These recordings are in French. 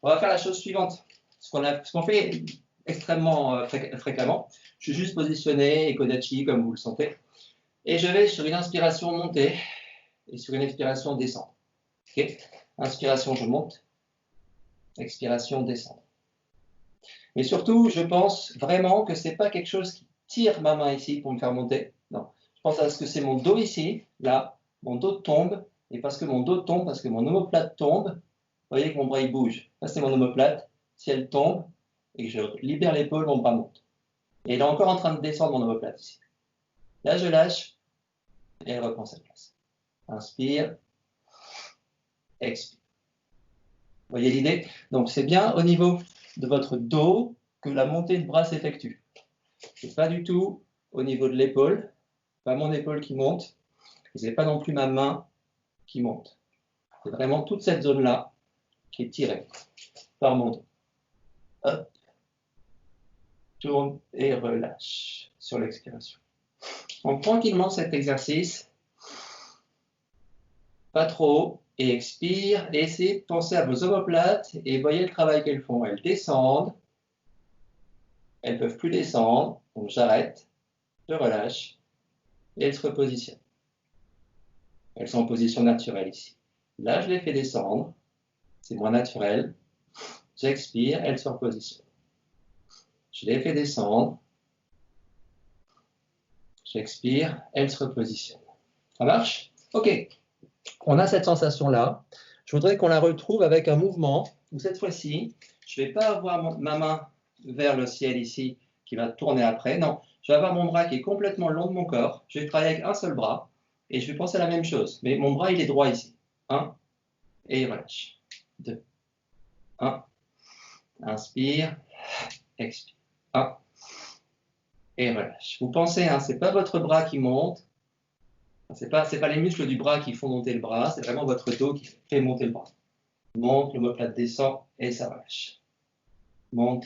On va faire la chose suivante, ce qu'on fait extrêmement fréquemment. Je suis juste positionné, Kodachi, comme vous le sentez. Et je vais sur une inspiration monter et sur une expiration descendre. Okay. Inspiration, je monte. Expiration, descendre. Mais surtout, je pense vraiment que ce n'est pas quelque chose qui tire ma main ici pour me faire monter. Non. Je pense à ce que c'est mon dos ici, là, mon dos tombe. Et parce que mon dos tombe, parce que mon omoplate tombe, vous voyez que mon bras il bouge. Là, c'est mon omoplate. Si elle tombe et que je libère l'épaule, mon bras monte. Et il est encore en train de descendre mon omoplate ici. Là, je lâche et elle reprend sa place. Inspire, expire. Vous voyez l'idée? Donc, c'est bien au niveau de votre dos que la montée de bras s'effectue. Ce n'est pas du tout au niveau de l'épaule, pas mon épaule qui monte, et ce n'est pas non plus ma main qui monte. C'est vraiment toute cette zone-là qui est tirée par mon dos. Hop, tourne et relâche sur l'expiration. Donc, tranquillement cet exercice, pas trop, et expire, et essayez de penser à vos omoplates, et voyez le travail qu'elles font. Elles descendent, elles ne peuvent plus descendre, donc j'arrête, je relâche, et elles se repositionnent. Elles sont en position naturelle ici. Là, je les fais descendre, c'est moins naturel, j'expire, elles se repositionnent. Je les fais descendre, j'expire, elles se repositionnent. Ça marche? Ok. On a cette sensation-là. Je voudrais qu'on la retrouve avec un mouvement où cette fois-ci, je ne vais pas avoir ma main vers le ciel ici qui va tourner après. Non, je vais avoir mon bras qui est complètement le long de mon corps. Je vais travailler avec un seul bras et je vais penser à la même chose. Mais mon bras, il est droit ici. 1 et il relâche. 2. 1. Inspire, expire. 1 et relâche. Vous pensez, hein, ce n'est pas votre bras qui monte. Ce n'est pas les muscles du bras qui font monter le bras, c'est vraiment votre dos qui fait monter le bras. Monte, l'omoplate descend et ça relâche. Monte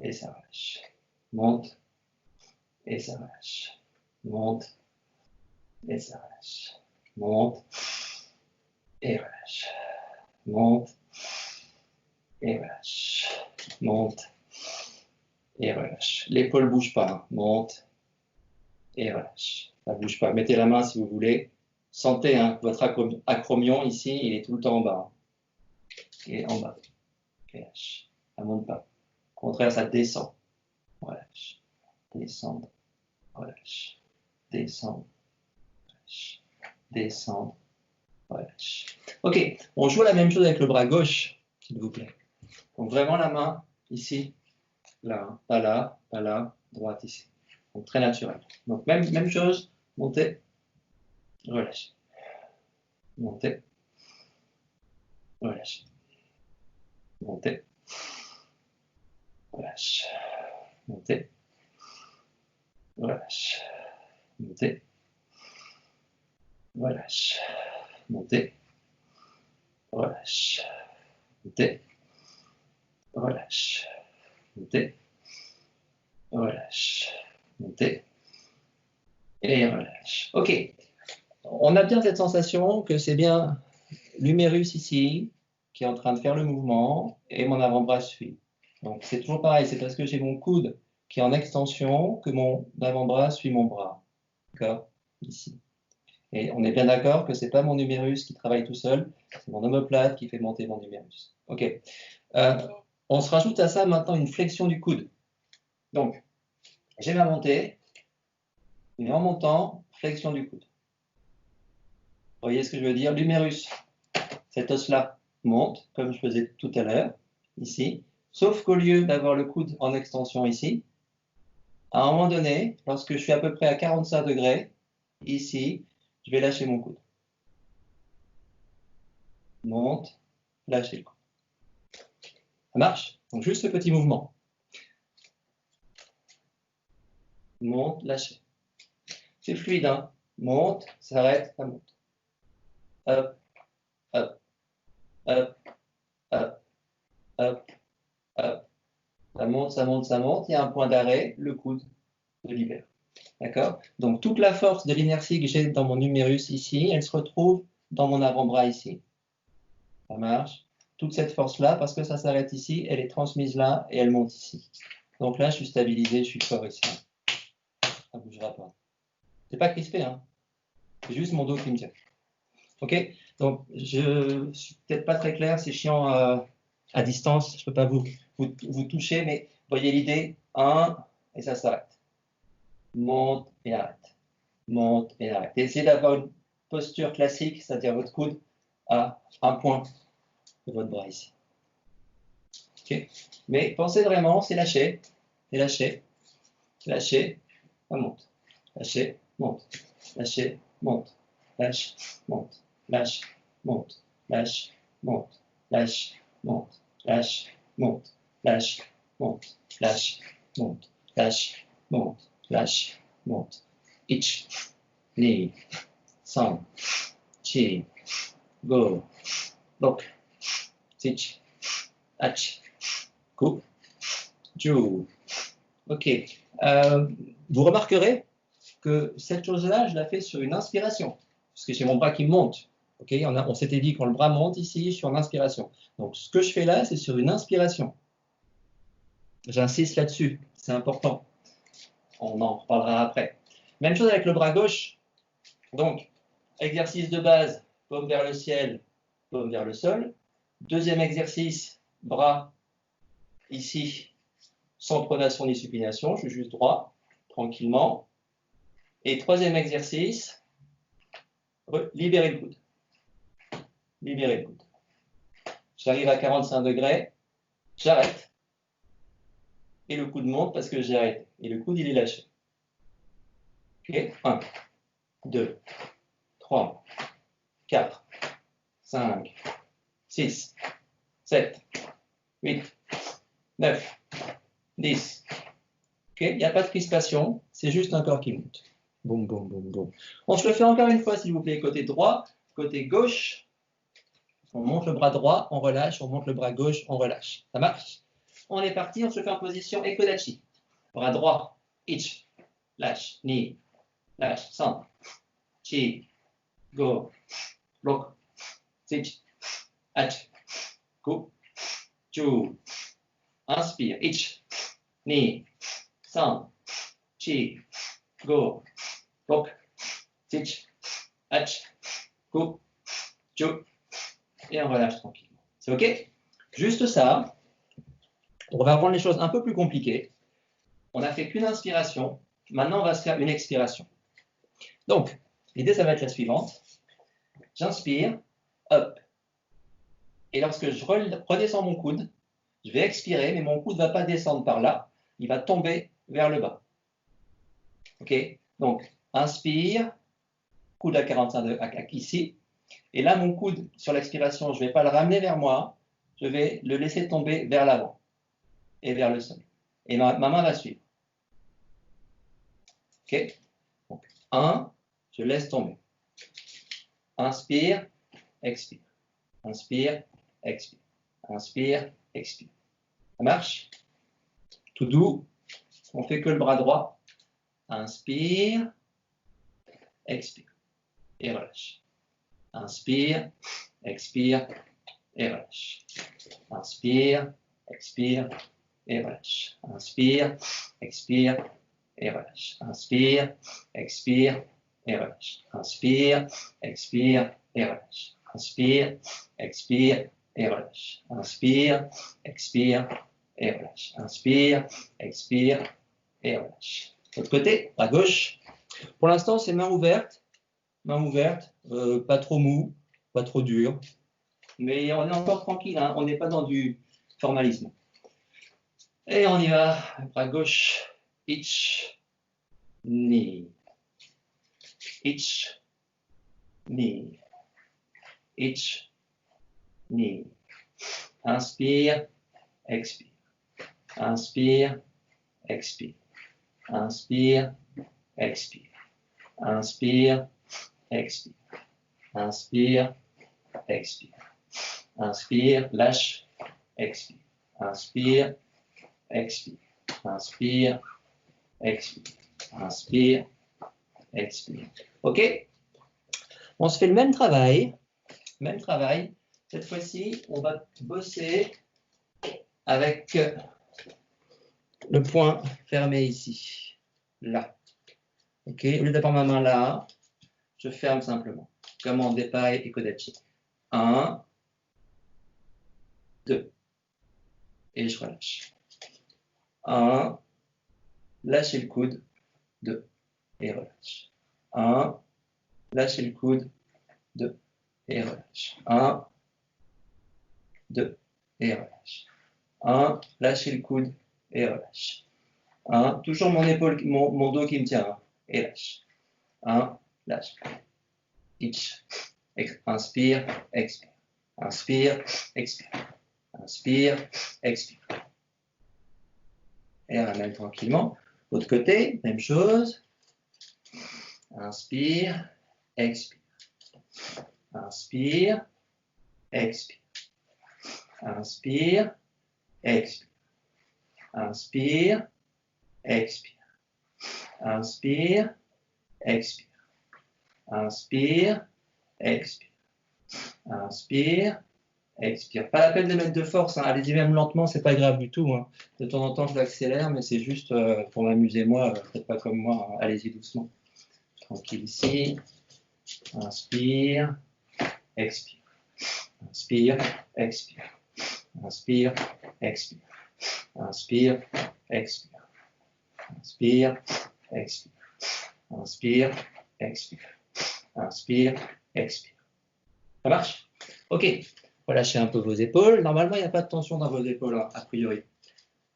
et ça relâche. Monte et ça relâche. Monte et ça relâche. Monte et relâche. Monte et relâche. Monte et relâche. L'épaule ne bouge pas. Monte et relâche. Ça ne bouge pas. Mettez la main si vous voulez. Sentez hein, votre acromion ici, il est tout le temps en bas. Et en bas. Relâche. Ça ne monte pas. Au contraire, ça descend. Relâche. Descendre. Relâche. Descendre. Relâche. Descendre. Relâche. Ok, on joue la même chose avec le bras gauche, s'il vous plaît. Donc vraiment la main ici, là, pas là, droite ici. Donc très naturel. Donc même chose, montez, relâchez. Montez, relâchez. Montez, relâche. Montez, relâche. Montez, relâche. Montez, relâche. Montez, relâche. Montez, relâche. Montez et relâche. Ok. On a bien cette sensation que c'est bien l'humérus ici qui est en train de faire le mouvement et mon avant-bras suit. Donc c'est toujours pareil, c'est parce que j'ai mon coude qui est en extension que mon avant-bras suit mon bras. D'accord? Ici. Et on est bien d'accord que ce n'est pas mon humérus qui travaille tout seul, c'est mon omoplate qui fait monter mon humérus. Ok. On se rajoute à ça maintenant une flexion du coude. Donc, j'ai ma montée, et en montant, flexion du coude. Vous voyez ce que je veux dire? L'humérus, cet os-là, monte, comme je faisais tout à l'heure, ici. Sauf qu'au lieu d'avoir le coude en extension ici, à un moment donné, lorsque je suis à peu près à 45 degrés, ici, je vais lâcher mon coude. Monte, lâchez le coude. Ça marche? Donc juste ce petit mouvement. Monte, lâchez. C'est fluide, hein? Monte, s'arrête, ça monte. Hop, hop, hop, hop, hop, hop. Ça monte, ça monte, ça monte. Il y a un point d'arrêt, le coude se libère. D'accord? Donc toute la force de l'inertie que j'ai dans mon humérus ici, elle se retrouve dans mon avant-bras ici. Ça marche? toute cette force-là, parce que ça s'arrête ici, elle est transmise là et elle monte ici. Donc là, je suis stabilisé, je suis fort ici. Ça ne bougera pas. C'est pas crispé, hein. C'est juste mon dos qui me tient. Ok? Donc, je suis peut-être pas très clair, c'est chiant à distance, je ne peux pas vous toucher, mais voyez l'idée, 1, et ça s'arrête. Monte et arrête. Monte et arrête. Et essayez d'avoir une posture classique, c'est-à-dire votre coude à un point de votre bras ici. Okay. Mais pensez vraiment, c'est lâcher, et lâcher, lâcher, ça monte, lâcher, monte, lâcher, monte, lâche, monte, lâche, monte, lâche, monte, lâche, monte, lâche, monte, lâche, monte, lâche, monte, lâche, monte, lâche, monte. Ich, ni, san, chi, go, look, sich, ach, coupe, ju. Ok. Vous remarquerez que cette chose-là, je la fais sur une inspiration, parce que j'ai mon bras qui monte. Okay, on s'était dit quand le bras monte ici, je suis en inspiration. Donc ce que je fais là, c'est sur une inspiration. J'insiste là-dessus, c'est important. On en reparlera après. Même chose avec le bras gauche. Donc, exercice de base, paume vers le ciel, paume vers le sol. Deuxième exercice, bras ici, sans pronation ni supination, je suis juste droit, tranquillement. Et troisième exercice, libérez le coude. Libérez le coude. J'arrive à 45 degrés, j'arrête. Et le coude monte parce que j'ai arrêté. Et le coude, il est lâché. Ok, 1, 2, 3, 4, 5, 6, 7, 8, 9, 10. Okay, il n'y a pas de crispation, c'est juste un corps qui monte. Boum, boum, boum, boum. On se le fait encore une fois, s'il vous plaît. Côté droit, côté gauche. On monte le bras droit, on relâche. On monte le bras gauche, on relâche. Ça marche? On est parti, on se fait en position Ekodachi. Bras droit, ich, lâche, ni, lâche, san, chi, go, bloc, sich, ach, coupe, ju. Inspire, ich, ni, san, chi, go, bloc, sich, ach, coupe, ju. Et on relâche tranquillement. C'est OK? Juste ça. On va rendre les choses un peu plus compliquées. On n'a fait qu'une inspiration. Maintenant, on va se faire une expiration. Donc, l'idée, ça va être la suivante. J'inspire, hop. Et lorsque je redescends mon coude, je vais expirer, mais mon coude ne va pas descendre par là. Il va tomber vers le bas. OK? Donc, inspire, coude à 45 degrés ici. Et là, mon coude, sur l'expiration, je ne vais pas le ramener vers moi. Je vais le laisser tomber vers l'avant et vers le sol. Et ma main va suivre. OK? Donc, 1, je laisse tomber. Inspire, expire. Inspire, expire. Inspire, expire. Ça marche? Tout doux. On fait que le bras droit. Inspire, expire. Et relâche. Inspire, expire et relâche. Inspire, expire et relâche. Inspire, expire et relâche. Inspire, expire et relâche. Inspire, expire et relâche. Inspire, expire et relâche. Inspire, expire et relâche. Inspire, expire et relâche. L'autre côté, à gauche. Pour l'instant, c'est main ouverte. Main ouverte, pas trop mou, pas trop dur. Mais on est encore tranquille, hein, on n'est pas dans du formalisme. Et on y va, bras gauche, ich, ni, ich, ni, ich, ni. Inspire, expire. Inspire, expire. Inspire, expire. Inspire, expire. Inspire, expire. Inspire, lâche, expire. Inspire, expire. Inspire, expire. Inspire, expire. OK? On se fait le même travail, Cette fois-ci, on va bosser avec le point fermé ici, là. Ok, au lieu d'avoir ma main là, je ferme simplement, comme en Depay et Kodachi. 1, 2, et je relâche. 1, lâchez le coude, 2, et relâche. 1, lâchez le coude, 2, et relâche. 1, 2, et relâche. 1, lâchez le coude, et relâche. 1, toujours mon épaule, mon dos qui me tient, et lâche. 1, lâche. Pitch. Inspire, expire. Inspire, expire. Inspire, expire. Et ramène tranquillement. L'autre côté, même chose. Inspire, expire. Inspire, expire. Inspire, expire. Inspire, expire. Inspire, expire. Inspire, expire. Inspire, expire. Pas la peine de mettre de force, hein. Allez-y même lentement, c'est pas grave du tout, hein. De temps en temps, je l'accélère, mais c'est juste pour m'amuser moi. Faites pas comme moi, hein. Allez-y doucement. Tranquille ici. Inspire, expire. Inspire, expire. Inspire, expire. Inspire, expire. Inspire, expire. Inspire, expire. Inspire, expire. Ça marche? Ok. Relâchez un peu vos épaules. Normalement, il n'y a pas de tension dans vos épaules, hein, a priori,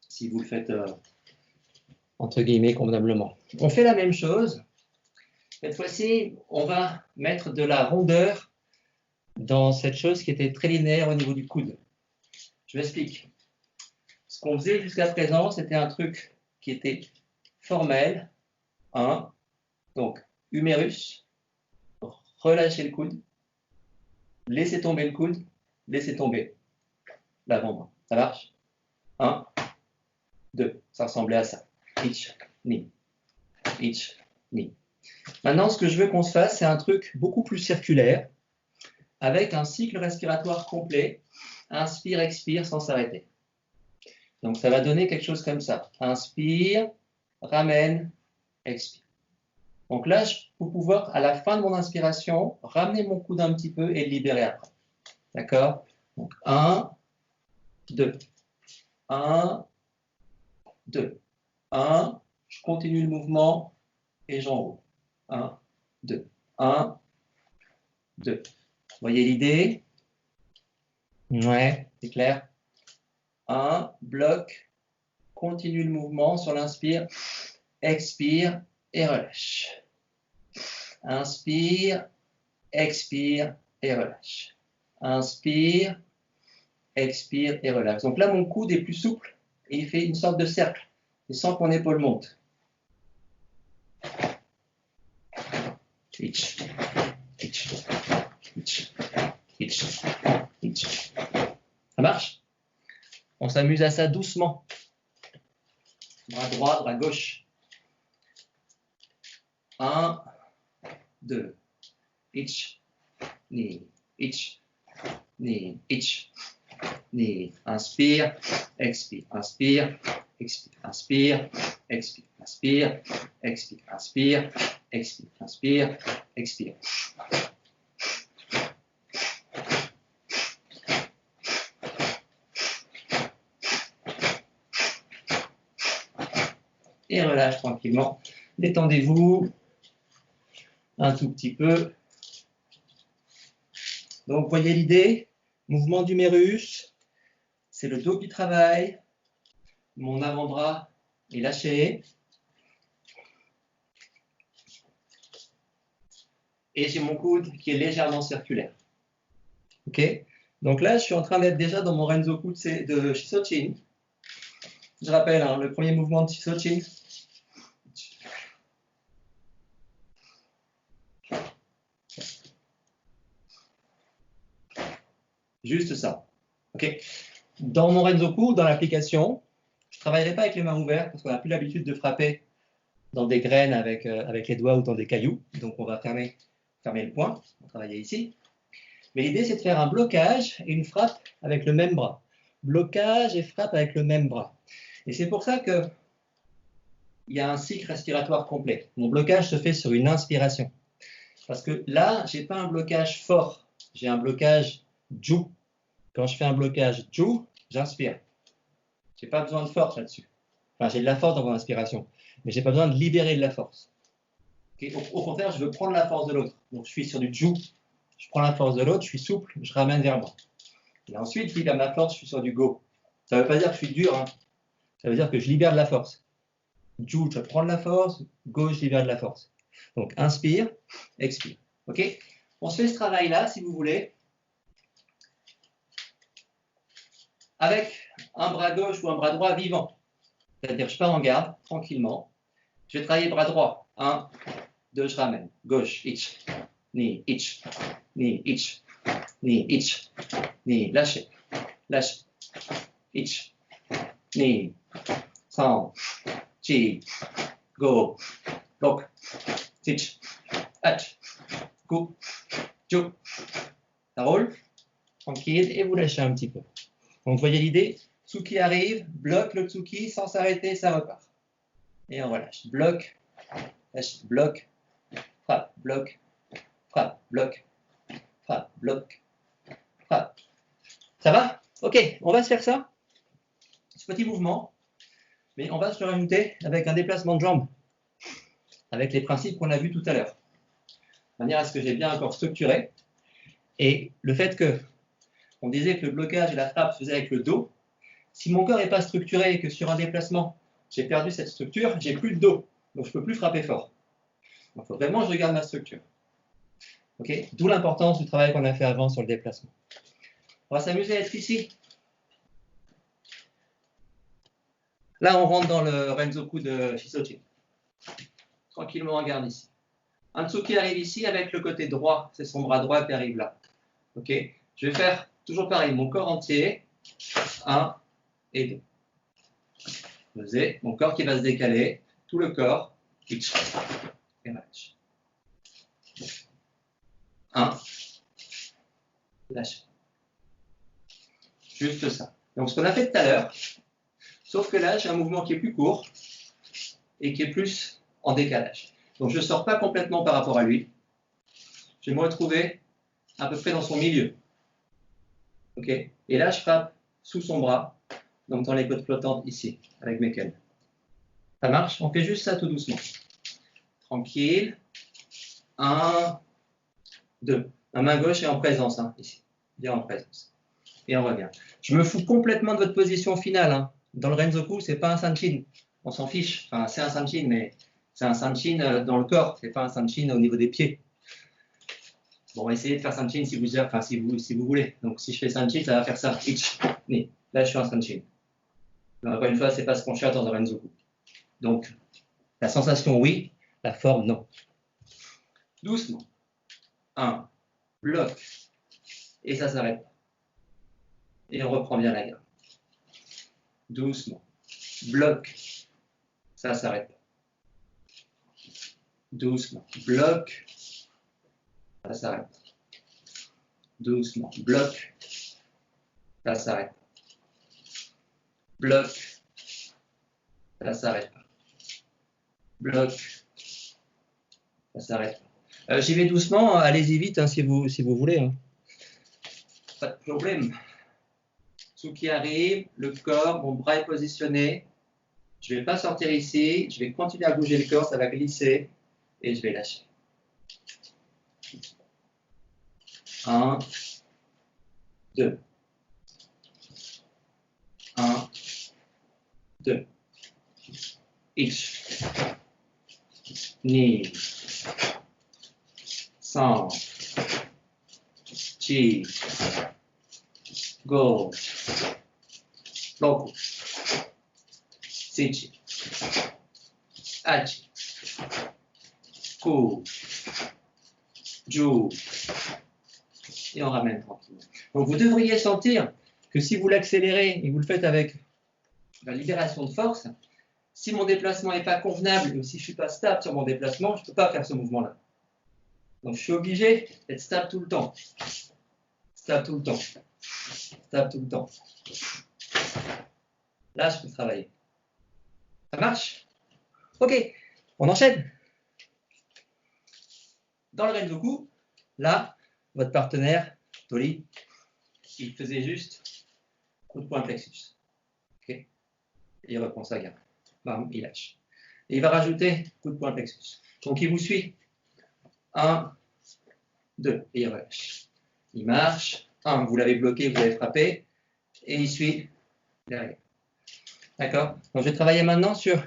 si vous le faites entre guillemets convenablement. On fait la même chose. Cette fois-ci, on va mettre de la rondeur dans cette chose qui était très linéaire au niveau du coude. Je m'explique. Ce qu'on faisait jusqu'à présent, c'était un truc qui était formel. 1. Donc, humérus. Relâchez le coude. Laissez tomber le coude. Laissez tomber l'avant-bras. Ça marche? 1, 2. Ça ressemblait à ça. Hitch, knee. Hitch, knee. Maintenant, ce que je veux qu'on se fasse, c'est un truc beaucoup plus circulaire, avec un cycle respiratoire complet. Inspire, expire sans s'arrêter. Donc, ça va donner quelque chose comme ça. Inspire, ramène, expire. Donc là, je vais pouvoir, à la fin de mon inspiration, ramener mon coude un petit peu et le libérer après. D'accord? Donc, 1, 2. 1, 2. 1, je continue le mouvement et j'enroule. 1, 2. 1, 2. Vous voyez l'idée? Ouais, c'est clair. 1, bloc, continue le mouvement sur l'inspire, expire et relâche. Inspire, expire et relâche. Inspire, expire et relâche. Donc là, mon coude est plus souple et il fait une sorte de cercle. Et sans que mon épaule monte. Hitch, hitch, hitch, hitch, hitch. Ça marche? On s'amuse à ça doucement. Bras droit, bras gauche. 1, 2. Hitch, knee, hitch, knee, hitch, knee. Inspire, expire, inspire, expire, inspire, expire, inspire, expire, inspire, expire, inspire, expire. Et relâche tranquillement. Détendez-vous un tout petit peu. Donc, vous voyez l'idée? Mouvement d'humérus, c'est le dos qui travaille. Mon avant-bras est lâché. Et j'ai mon coude qui est légèrement circulaire. Ok? Donc là, je suis en train d'être déjà dans mon Renzoku de Shisochin. Je rappelle, hein, le premier mouvement de Shisochin. Juste ça. Ok? Dans mon Renzoku, dans l'application, je ne travaillerai pas avec les mains ouvertes parce qu'on n'a plus l'habitude de frapper dans des graines avec les doigts ou dans des cailloux. Donc on va fermer le poing. On va travailler ici. Mais l'idée, c'est de faire un blocage et une frappe avec le même bras. Blocage et frappe avec le même bras. Et c'est pour ça qu'il y a un cycle respiratoire complet. Mon blocage se fait sur une inspiration. Parce que là, je n'ai pas un blocage fort, j'ai un blocage Ju. Quand je fais un blocage Ju, j'inspire. Je n'ai pas besoin de force là-dessus. Enfin, j'ai de la force dans mon inspiration, mais je n'ai pas besoin de libérer de la force. Okay, au contraire, je veux prendre la force de l'autre. Donc, je suis sur du Ju, je prends la force de l'autre, je suis souple, je ramène vers moi. Et ensuite, je libère ma force, je suis sur du Go. Ça ne veut pas dire que je suis dur, hein. Ça veut dire que je libère de la force. Ju, je prends de la force, Go, je libère de la force. Donc, inspire, expire. Ok? On se fait ce travail-là, si vous voulez, avec un bras gauche ou un bras droit vivant. C'est-à-dire, je pars en garde, tranquillement. Je vais travailler bras droit. 1, 2, je ramène. Gauche, itch. Ni, itch. Ni, itch. Ni, itch. Ni, lâchez. Lâchez. Itch. Ni. Sans. Chi. Go. Bloc. Itch. Hatch. Coup. Ju. Ça roule. Tranquille. Et vous lâchez un petit peu. Donc, vous voyez l'idée? Tsuki arrive, bloque le Tsuki, sans s'arrêter, ça repart. Et on relâche. Bloc, lâche, bloc, frappe, bloc, frappe, bloc, frappe, bloc, frappe. Ça va? Ok, on va se faire ça. Ce petit mouvement, mais on va se le rajouter avec un déplacement de jambes, avec les principes qu'on a vus tout à l'heure. De manière à ce que j'ai bien encore structuré. Et le fait que on disait que le blocage et la frappe se faisaient avec le dos, si mon corps n'est pas structuré et que sur un déplacement, j'ai perdu cette structure, j'ai plus de dos, donc je ne peux plus frapper fort. Donc il faut vraiment que je regarde ma structure. Okay? D'où l'importance du travail qu'on a fait avant sur le déplacement. On va s'amuser à être ici. Là, on rentre dans le Renzoku de Shisoji. Tranquillement, on regarde ici. Un Tsuki arrive ici avec le côté droit, c'est son bras droit qui arrive là. Okay? Je vais faire toujours pareil, mon corps entier, 1 et 2. Posez, mon corps qui va se décaler, tout le corps, pitch, et relâche. 1, lâche. Juste ça. Donc ce qu'on a fait tout à l'heure, sauf que là, j'ai un mouvement qui est plus court et qui est plus en décalage. Donc je ne sors pas complètement par rapport à lui. Je vais me retrouver à peu près dans son milieu. Okay? Et là, je frappe sous son bras, donc dans les côtes flottantes ici, avec mes cannes. Ça marche? On fait juste ça tout doucement. Tranquille. 1, 2. La main gauche est en présence, hein, ici. Bien en présence. Et on revient. Je me fous complètement de votre position finale. Hein. Dans le Renzoku, ce n'est pas un sanchin. On s'en fiche. Enfin, c'est un sanchin, mais c'est un sanchin dans le corps. Ce n'est pas un sanchin au niveau des pieds. Bon, essayez de faire sanchin si vous voulez. Donc, si je fais sanchin, ça va faire ça. Itch, ni. Là, je suis un sanchin. Encore une fois, ce n'est pas ce qu'on cherche dans un Renzoku. Donc, la sensation, oui. La forme, non. Doucement. 1, bloc. Et ça s'arrête. Et on reprend bien la garde. Doucement. Bloc. Ça s'arrête. Doucement. Bloc. Ça s'arrête. Doucement. Bloc. Ça s'arrête. Bloc. Ça s'arrête. Bloc. Ça s'arrête. J'y vais doucement, allez-y vite hein, si vous voulez. Hein. Pas de problème. Tsuki arrive, le corps, mon bras est positionné. Je ne vais pas sortir ici, je vais continuer à bouger le corps, ça va glisser et je vais lâcher. 1, 2. 1, 2. Itch. Ni. San. Chi. Go. Roku. Sichi. Achi. Ku. Ju. Et on ramène tranquillement. Donc vous devriez sentir que si vous l'accélérez et vous le faites avec la libération de force, si mon déplacement n'est pas convenable ou si je ne suis pas stable sur mon déplacement, je ne peux pas faire ce mouvement-là. Donc je suis obligé d'être stable tout le temps. Stable tout le temps. Stable tout le temps. Là, je peux travailler. Ça marche? Ok, on enchaîne. Dans le Renzoku, là, votre partenaire, Toli, il faisait juste coup de poing plexus. Ok. Et il reprend sa garde. Bam, il lâche. Et il va rajouter coup de poing plexus. Donc il vous suit. 1, 2, et il relâche. Il marche. 1, vous l'avez bloqué, vous l'avez frappé. Et il suit derrière. D'accord? Donc je vais travailler maintenant sur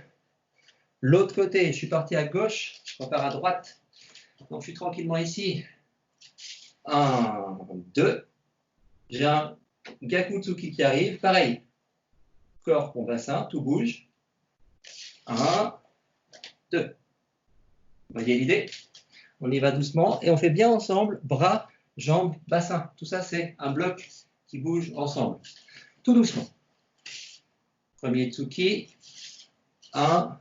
l'autre côté. Je suis parti à gauche, je repars à droite. Donc je suis tranquillement ici. 1, 2. J'ai un Gakutsuki qui arrive. Pareil. Corps, mon bassin, tout bouge. 1, 2. Vous voyez l'idée? On y va doucement et on fait bien ensemble, bras, jambes, bassin. Tout ça, c'est un bloc qui bouge ensemble. Tout doucement. Premier Tsuki. 1,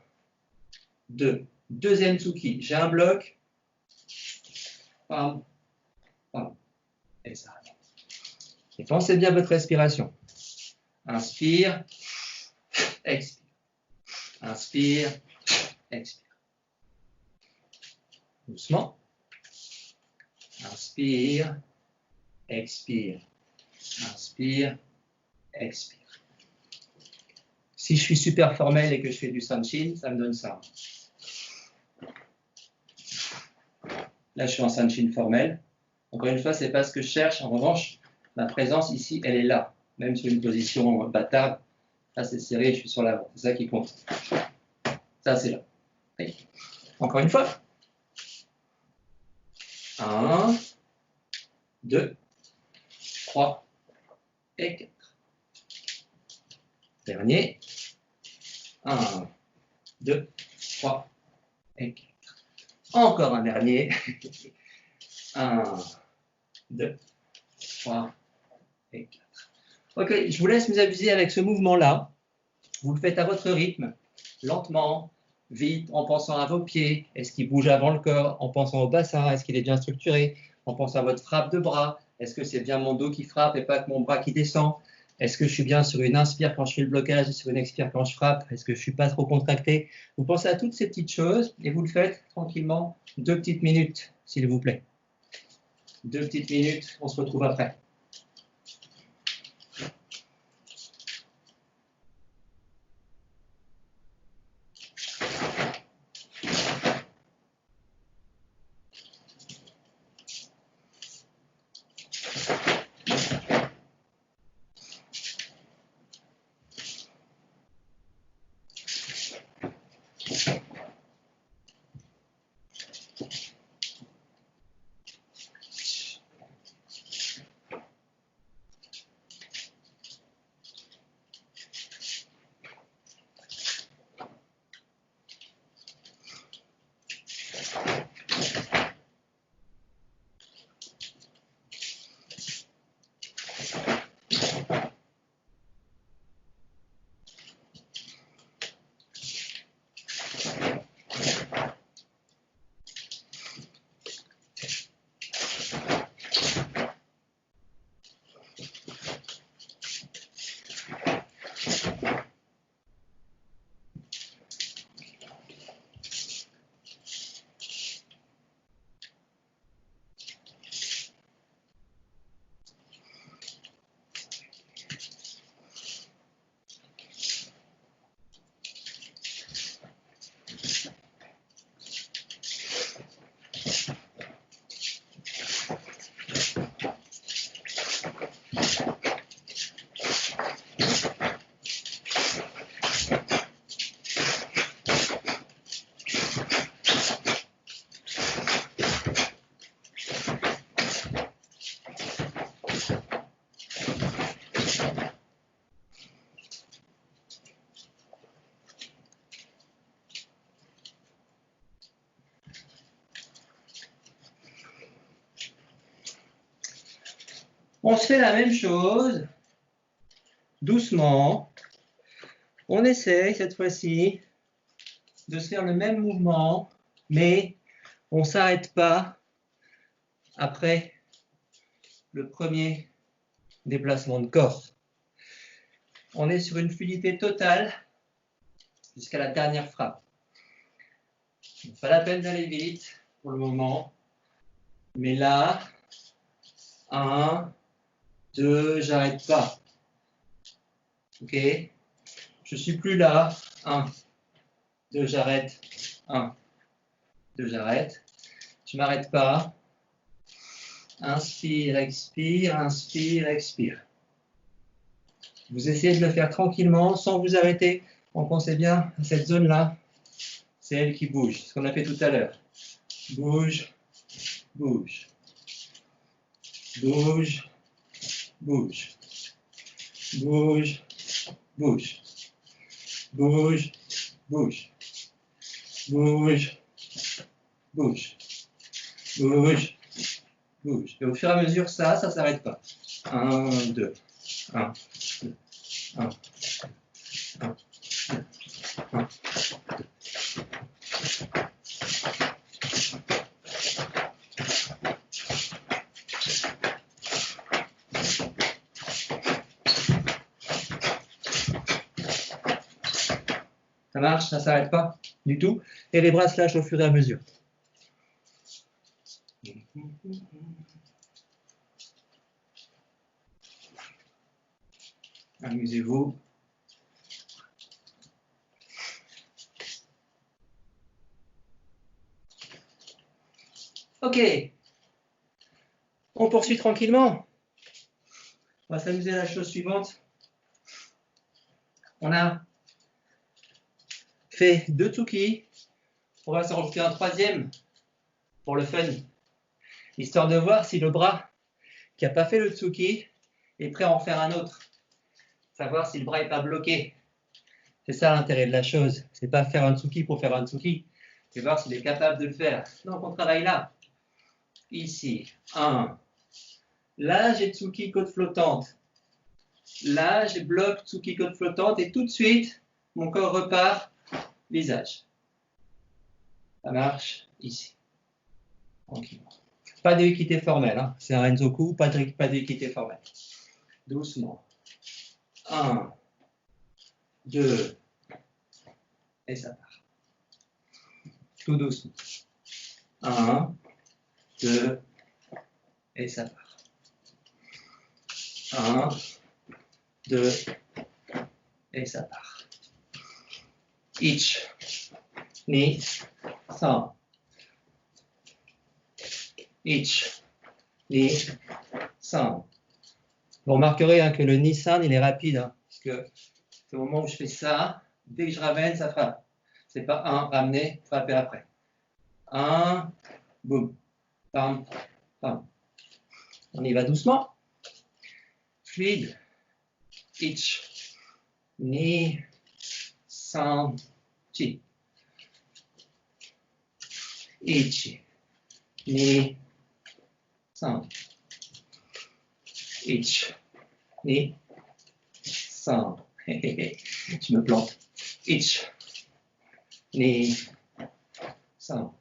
2. Deuxième Tsuki. J'ai un bloc. Pam, pam. Et ça. Et pensez bien à votre respiration. Inspire, expire. Inspire, expire. Doucement. Inspire, expire. Inspire, expire. Si je suis super formel et que je fais du Sanshin, ça me donne ça. Là, je suis en Sanshin formel. Encore une fois, ce n'est pas ce que je cherche. En revanche, ma présence ici, elle est là. Même sur une position bâtarde. Là, c'est serré, je suis sur l'avant. C'est ça qui compte. Ça, c'est là. Oui. Encore une fois. 1, 2, 3 et 4. Dernier. 1, 2, 3 et 4. Encore un dernier. 1, 2, 3 et 4. Ok, je vous laisse vous amuser avec ce mouvement-là. Vous le faites à votre rythme, lentement, vite, en pensant à vos pieds. Est-ce qu'il bouge avant le corps? En pensant au bassin, est-ce qu'il est bien structuré? En pensant à votre frappe de bras. Est-ce que c'est bien mon dos qui frappe et pas que mon bras qui descend? Est-ce que je suis bien sur une inspire quand je fais le blocage et sur une expire quand je frappe? Est-ce que je ne suis pas trop contracté? Vous pensez à toutes ces petites choses et vous le faites tranquillement 2 petites minutes, s'il vous plaît. 2 petites minutes, on se retrouve après. On se fait la même chose, doucement. On essaye cette fois-ci de se faire le même mouvement, mais on ne s'arrête pas après le premier déplacement de corps. On est sur une fluidité totale jusqu'à la dernière frappe. Pas la peine d'aller vite pour le moment. Mais là, 1, 2, j'arrête pas. Ok? Je suis plus là. 1, 2, j'arrête. 1, 2, j'arrête. Je m'arrête pas. Inspire, expire, inspire, expire. Vous essayez de le faire tranquillement, sans vous arrêter. On pensait bien à cette zone-là. C'est elle qui bouge. Ce qu'on a fait tout à l'heure. Bouge, bouge. Bouge, bouge. Bouge, bouge. Bouge, bouge. Bouge, bouge. Bouge, bouge. Et au fur et à mesure, ça ne s'arrête pas. 1, 2. 1, 2. 1, 1, 1. Ça marche, ça ne s'arrête pas du tout. Et les bras se lâchent au fur et à mesure. Amusez-vous. Ok. On poursuit tranquillement. On va s'amuser à la chose suivante. On a fait 2 Tsuki. On va s'en rajouter un 3e pour le fun. Histoire de voir si le bras qui n'a pas fait le Tsuki est prêt à en faire un autre. Savoir si le bras n'est pas bloqué. C'est ça l'intérêt de la chose. C'est pas faire un Tsuki pour faire un Tsuki. C'est voir s'il est capable de le faire. Donc on travaille là. Ici. 1. Là, j'ai Tsuki côte flottante. Là, j'ai bloc Tsuki côte flottante. Et tout de suite, mon corps repart. Visage. Ça marche ici. Tranquillement. Pas d'équité formelle. Hein. C'est un Renzoku. Pas d'équité formelle. Doucement. 1, 2, et ça part. Tout doucement. 1, 2, et ça part. 1, 2, et ça part. Ich, ni, san. Ich, ni, san. Vous remarquerez hein, que le Nissan, il est rapide. Hein, parce que au moment où je fais ça, dès que je ramène, ça frappe. C'est pas un, ramener, frapper après. 1, boum, pam, pam. On y va doucement. Fluide. Ich, ni, san, chi. Ich, ni, san. Ich, ni, san. Je me plante. Ich, ni, san.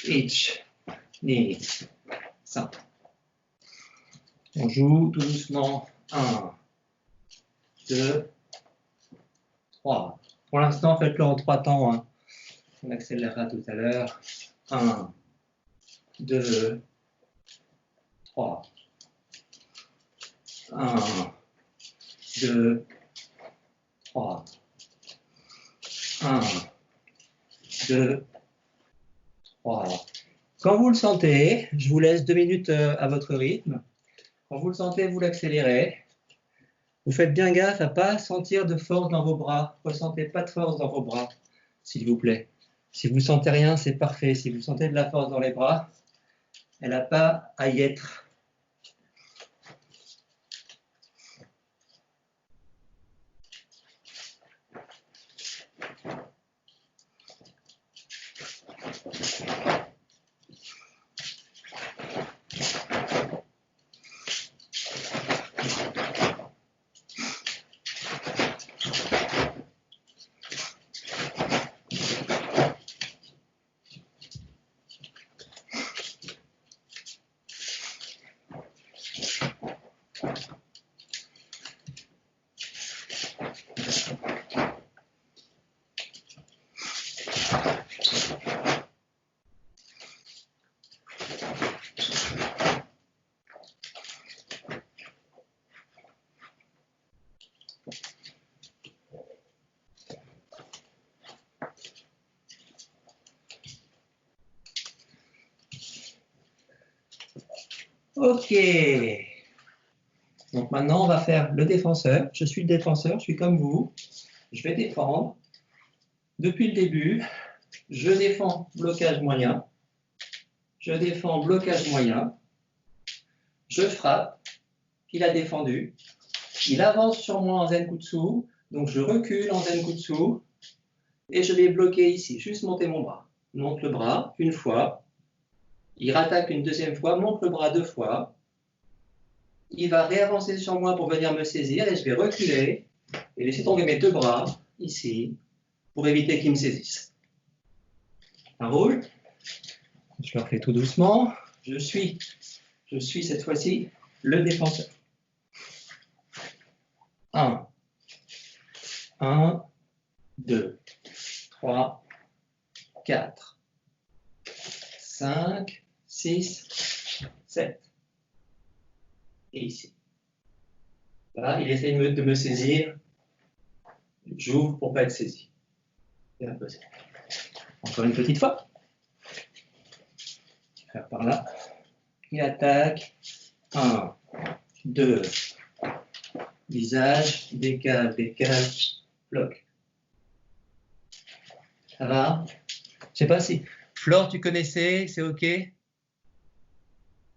Ich, ni, san. On joue tout doucement. 1, 2, 3. Pour l'instant, faites-le en 3 temps. Hein. On accélérera tout à l'heure. 1, 2, 3. 1, 2, 3. 1, 2, 3. Quand vous le sentez, je vous laisse 2 minutes à votre rythme. Quand vous le sentez, vous l'accélérez. Vous faites bien gaffe à ne pas sentir de force dans vos bras. Ne ressentez pas de force dans vos bras, s'il vous plaît. Si vous ne sentez rien, c'est parfait. Si vous sentez de la force dans les bras, elle n'a pas à y être. Ok. Donc maintenant, on va faire le défenseur. Je suis le défenseur, je suis comme vous. Je vais défendre. Depuis le début, je défends blocage moyen. Je défends blocage moyen. Je frappe. Il a défendu. Il avance sur moi en Zenkutsu. Donc je recule en Zenkutsu. Et je vais bloquer ici. Juste monter mon bras. Monte le bras une fois. Il rattaque une deuxième fois. Monte le bras deux fois. Il va réavancer sur moi pour venir me saisir. Et je vais reculer. Et laisser tomber mes deux bras ici. Pour éviter qu'il me saisisse. Un roule. Je le refais tout doucement. Je suis cette fois-ci le défenseur. 1, 2, 3, 4, 5, 6, 7. Et ici. Là, il essaie de me saisir. J'ouvre pour ne pas être saisi. Et imposer. Encore une petite fois. Faire par là. Il attaque. 1, 2. Visage, décale, bloc. Ça va? Je sais pas si... Flore, tu connaissais, c'est OK?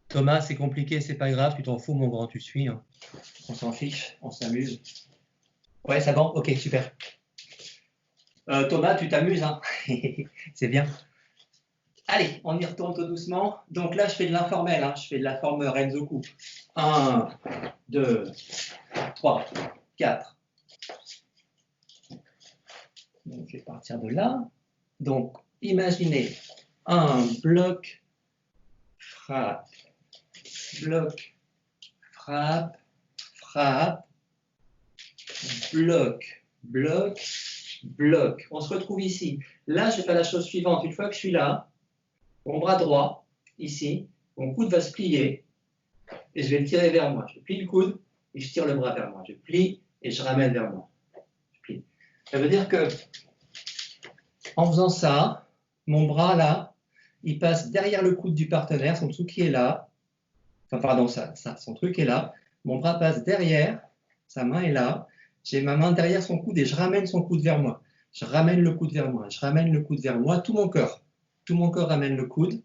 Thomas, c'est compliqué, c'est pas grave, tu t'en fous, mon grand, tu suis. Hein. On s'en fiche, on s'amuse. Ouais, ça va? OK, super. Thomas, tu t'amuses, hein. C'est bien. Allez, on y retourne tout doucement. Donc là, je fais de l'informel, hein. Je fais de la forme Renzoku. 1, 2, 3, 4. Donc, je vais partir de là. Donc, imaginez un bloc, frappe, bloc, frappe, frappe, bloc, bloc, bloc. On se retrouve ici. Là, je vais faire la chose suivante. Une fois que je suis là, mon bras droit, ici, mon coude va se plier et je vais le tirer vers moi. Je plie le coude et je tire le bras vers moi. Je plie et je ramène vers moi. Je plie. Ça veut dire que en faisant ça, mon bras là, il passe derrière le coude du partenaire, son tsuki est là. Enfin, pardon, son truc est là. Mon bras passe derrière, sa main est là. J'ai ma main derrière son coude et je ramène son coude vers moi. Je ramène le coude vers moi, je ramène le coude vers moi, tout mon corps. Tout mon corps ramène le coude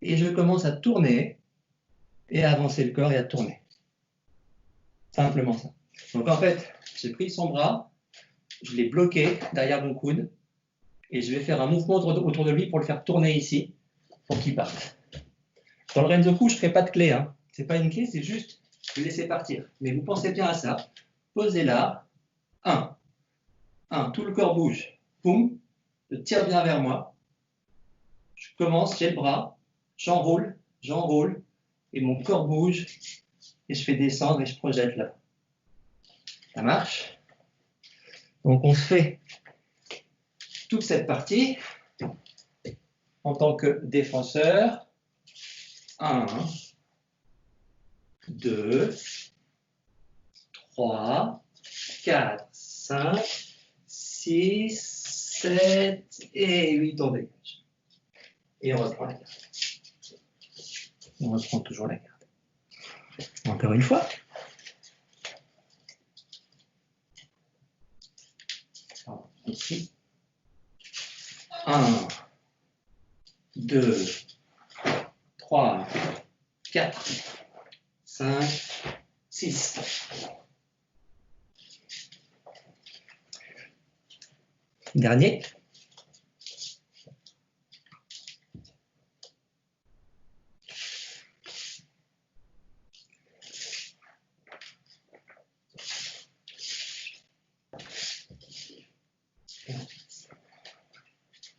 et je commence à tourner et à avancer le corps et à tourner. Simplement ça. Donc en fait, j'ai pris son bras, je l'ai bloqué derrière mon coude et je vais faire un mouvement autour de lui pour le faire tourner ici pour qu'il parte. Dans le Renzoku, je ne ferai pas de clé. Hein. Ce n'est pas une clé, c'est juste le laisser partir. Mais vous pensez bien à ça. Posez là. 1. Tout le corps bouge. Boum. Je tire bien vers moi. Je commence, j'ai le bras. J'enroule. Et mon corps bouge. Et je fais descendre et je projette là. Ça marche? Donc on se fait toute cette partie en tant que défenseur. 1, 2, 3, 4, 5, 6, 7 et 8, on dégage. Et on reprend la garde. On reprend toujours la garde. Encore une fois. Ici. 1, 2, 3, 4, 5, 6. Dernier.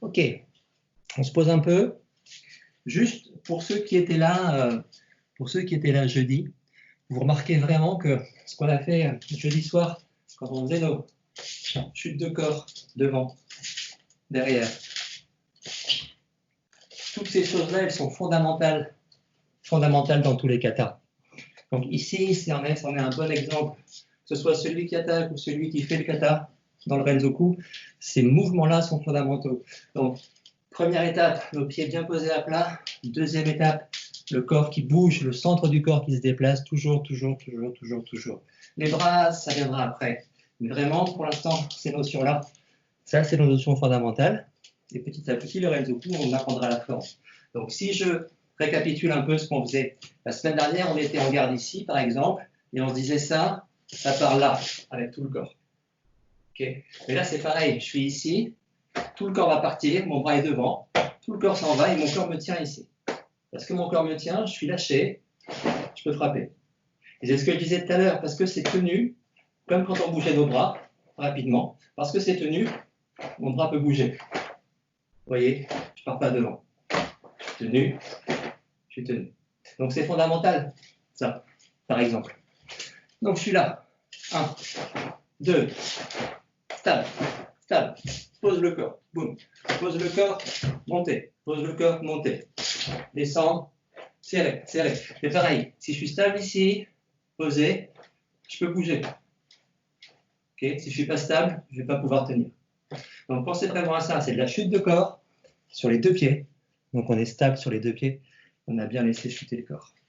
Ok, on se pose un peu. Juste pour ceux qui étaient là, jeudi, vous remarquez vraiment que ce qu'on a fait jeudi soir, quand on faisait nos chutes de corps devant, derrière, toutes ces choses-là, elles sont fondamentales dans tous les katas. Donc ici, c'en est un bon exemple, que ce soit celui qui attaque ou celui qui fait le kata dans le Renzoku, ces mouvements-là sont fondamentaux. Donc, première étape, nos pieds bien posés à plat. Deuxième étape, le corps qui bouge, le centre du corps qui se déplace, toujours. Les bras, ça viendra après. Mais vraiment, pour l'instant, ces notions-là, ça, c'est nos notions fondamentales. Et petit à petit, le Renzoku, on apprendra la forme. Donc, si je récapitule un peu ce qu'on faisait. La semaine dernière, on était en garde ici, par exemple, et on se disait ça part là, avec tout le corps. Okay. Mais là, c'est pareil. Je suis ici, tout le corps va partir, mon bras est devant, tout le corps s'en va et mon corps me tient ici. Parce que mon corps me tient, je suis lâché, je peux frapper. Et c'est ce que je disais tout à l'heure, parce que c'est tenu, comme quand on bougeait nos bras, rapidement, parce que c'est tenu, mon bras peut bouger. Vous voyez, je ne pars pas devant. Je suis tenu. Donc c'est fondamental, ça, par exemple. Donc je suis là. 1, 2, stable, pose le corps, boum. Pose le corps, montez. Pose le corps, montez. Descendre, serré. C'est pareil, si je suis stable ici, posé, je peux bouger. Okay. Si je ne suis pas stable, je ne vais pas pouvoir tenir. Donc pensez vraiment à ça, c'est de la chute de corps sur les deux pieds. Donc on est stable sur les deux pieds, on a bien laissé chuter le corps.